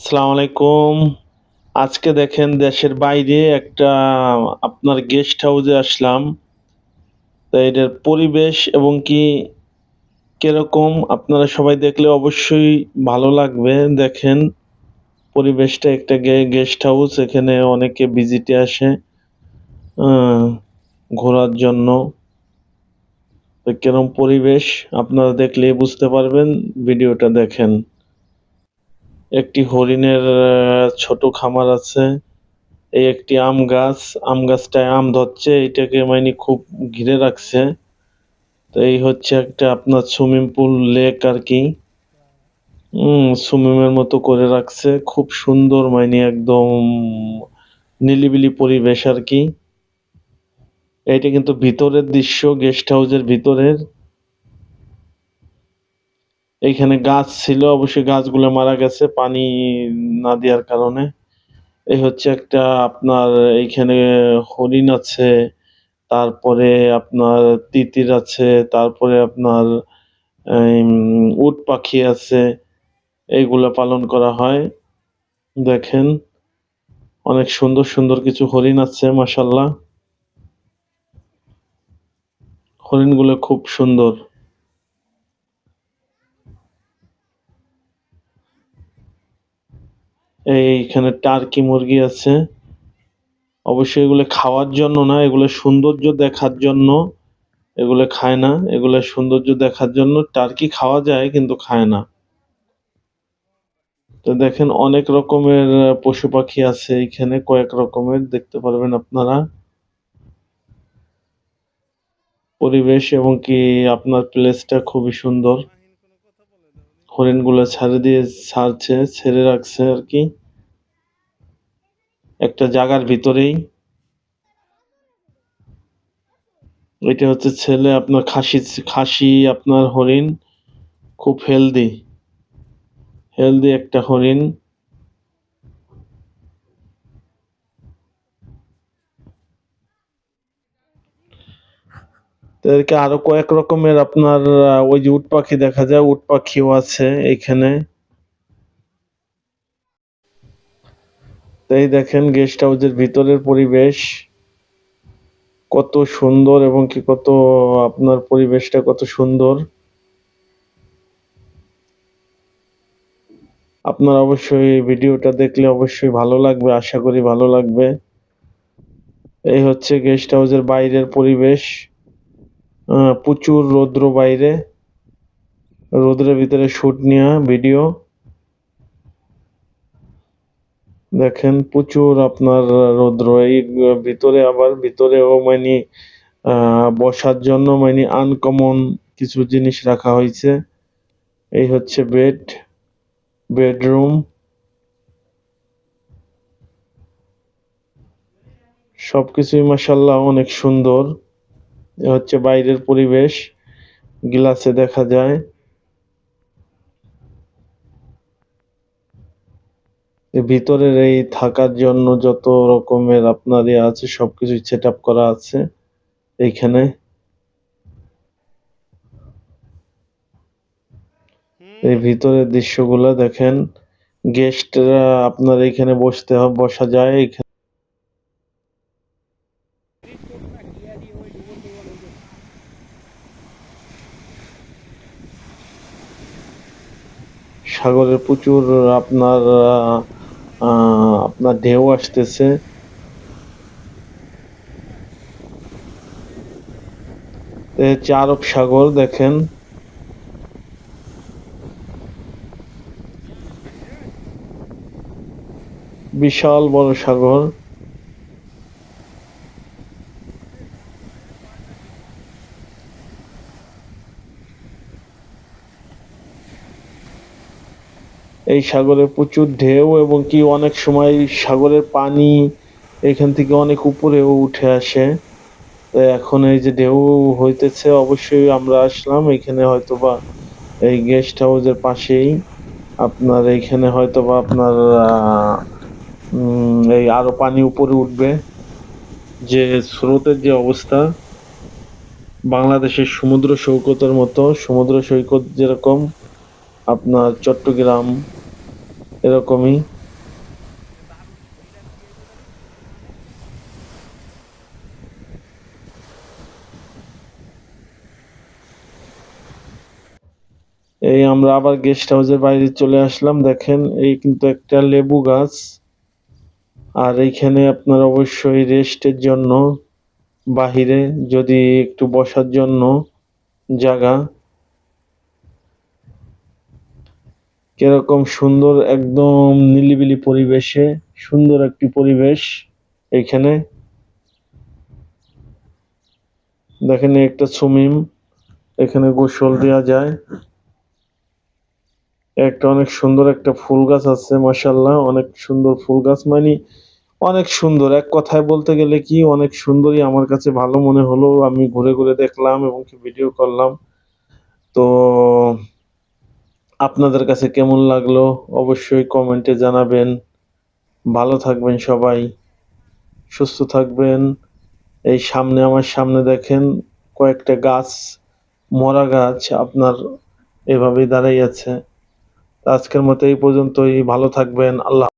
আসসালামু আলাইকুম। আজকে দেখেন দেশের বাইরে একটা আপনার গেস্ট হাউসে আসলাম। তো এটার পরিবেশ এবং কি কিরকম আপনারা সবাই দেখলে অবশ্যই ভালো লাগবে। দেখেন পরিবেশটা একটা গেস্ট হাউস, এখানে অনেকে ভিজিটে আসে আ ঘোরার জন্য। তো কিরম পরিবেশ আপনারা দেখলেই বুঝতে পারবেন, ভিডিওটা দেখেন। একটি হরিণের ছোট খামার আছে। এই একটি আম গাছ, আম গাছটায় আম ধরছে, এইটাকে মানে খুব ঘিরে রাখছে। তো এই হচ্ছে একটা আপনার সুইমিং পুল লেক আরকি। সুইমিংয়ের মতো করে রাখছে। খুব সুন্দর মানে একদম নিলিবিলি পরিবেশ আরকি। এইটা কিন্তু ভিতরের দৃশ্য, গেস্ট হাউসের ভিতরের। এইখানে গাছ ছিল, অবশ্যই গাছগুলো মারা গেছে পানি না দেওয়ার কারণে। এই হচ্ছে একটা আপনার এইখানে হরিণ আছে। তারপরে আপনার তিতির আছে, তারপরে আপনার এম উট পাখি আছে। এইগুলা পালন করা হয়। দেখেন অনেক সুন্দর, সুন্দর কিছু হরিণ আছে মাশাআল্লাহ। হরিণগুলো খুব সুন্দর। এইখানে টার্কি মুরগি আছে। অবশ্যই এগুলো খাওয়ার জন্য না, এগুলো সৌন্দর্য দেখার জন্য। এগুলো খায় না। এগুলো সৌন্দর্য দেখার জন্য। টার্কি খাওয়া যায় কিন্তু খায় না। তো দেখেন অনেক রকমের পশু-পাখি আছে এইখানে, কয়েক রকমের দেখতে পারবেন আপনারা। পরিবেশ এবং কি আপনার প্লেসটা খুবই সুন্দর। হরিণগুলো ছেড়ে রাখছে আরকি। একটা জায়গার ভিতরেই। এটা হচ্ছে ছেলে আপনার খাসি আপনার হরিণ। খুব হেলদি। হেলদি একটা হরিণ। তো এদিকে আরো কয়েক রকমের আপনার ওই যে উট পাখি দেখা যায়, উট পাখিও আছে এইখানে। তো এই দেখেন গেস্ট হাউসের ভিতরের পরিবেশ। কত সুন্দর এবং কি কত আপনার পরিবেশটা কত সুন্দর। আপনার অবশ্যই এই ভিডিওটা দেখলে অবশ্যই ভালো লাগবে, আশা করি ভালো লাগবে। এই হচ্ছে গেস্ট হাউসের বাইরের পরিবেশ। প্রচুর রৌদ্র বাইরে। রৌদ্রের ভিতরে শুট নেয়া ভিডিও। দেখেন প্রচুর আপনার রৌদ্র। এই ভিতরে আবার ভিতরেও মানে বসার জন্য মানে আনকমন কিছু জিনিস রাখা হয়েছে। এই হচ্ছে বেডরুম। সবকিছুই মাশাআল্লাহ অনেক সুন্দর। এ হচ্ছে বাইরের পরিবেশ। গ্লাসে দেখা যায়। ভিতরের এই থাকার জন্য যত রকমের আপনার আছে সবকিছুই সেটআপ করা আছে এইখানে। এই ভিতরের দৃশ্যগুলা দেখেন। গেস্টরা আপনার এইখানে বসা যায়। সাগরের প্রচুর আপনার আপনার ঢেউ আসতেছে। এ হচ্ছে আরব সাগর দেখেন। বিশাল বড় সাগর। এই সাগরে প্রচুর ঢেউ এবং কি অনেক সময় সাগরের পানি এখান থেকে অনেক উপরেও উঠে আসে। তো এখন এই যে ঢেউ হইতেছে, অবশ্যই আমরা আসলাম এখানে হয়তোবা এই গেস্ট হাউসের পাশেই আপনার এইখানে হয়তোবা আপনার এই আরো পানি উপরে উঠবে। যে স্রোতের যে অবস্থা, বাংলাদেশের সমুদ্র সৈকতের মতো, সমুদ্র সৈকত যেরকম আপনার চট্টগ্রাম এরকমই। এই আমরা আবার গেস্ট হাউসের বাইরে চলে আসলাম। দেখেন এই কিন্তু একটা লেবু গাছ। আর এইখানে আপনার অবশ্যই রেস্টের জন্য বাহিরে যদি একটু বসার জন্য জায়গা। কিরকম সুন্দর একদম নিলিবিলি পরিবেশে সুন্দর একটি পরিবেশ এইখানে। দেখেন এই একটা সুমিম, এখানে গোসল দেওয়া যায়। একটা অনেক সুন্দর একটা ফুল গাছ আছে, মাশাআল্লাহ অনেক সুন্দর ফুল গাছ, মানে অনেক সুন্দর। এক কথায় বলতে গেলে কি অনেক সুন্দরই আমার কাছে ভালো মনে হলো। আমি ঘুরে ঘুরে দেখলাম এবং কি ভিডিও করলাম। তো আপনাদের কাছে কেমন লাগলো অবশ্যই কমেন্টে জানাবেন। ভালো থাকবেন সবাই, সুস্থ থাকবেন। এই সামনে আমার সামনে দেখেন কয়েকটা গাছ, মরা গাছ আপনার এভাবেই দাঁড়াই আছে। আজকের মতো এই পর্যন্তই। ভালো থাকবেন। আল্লাহ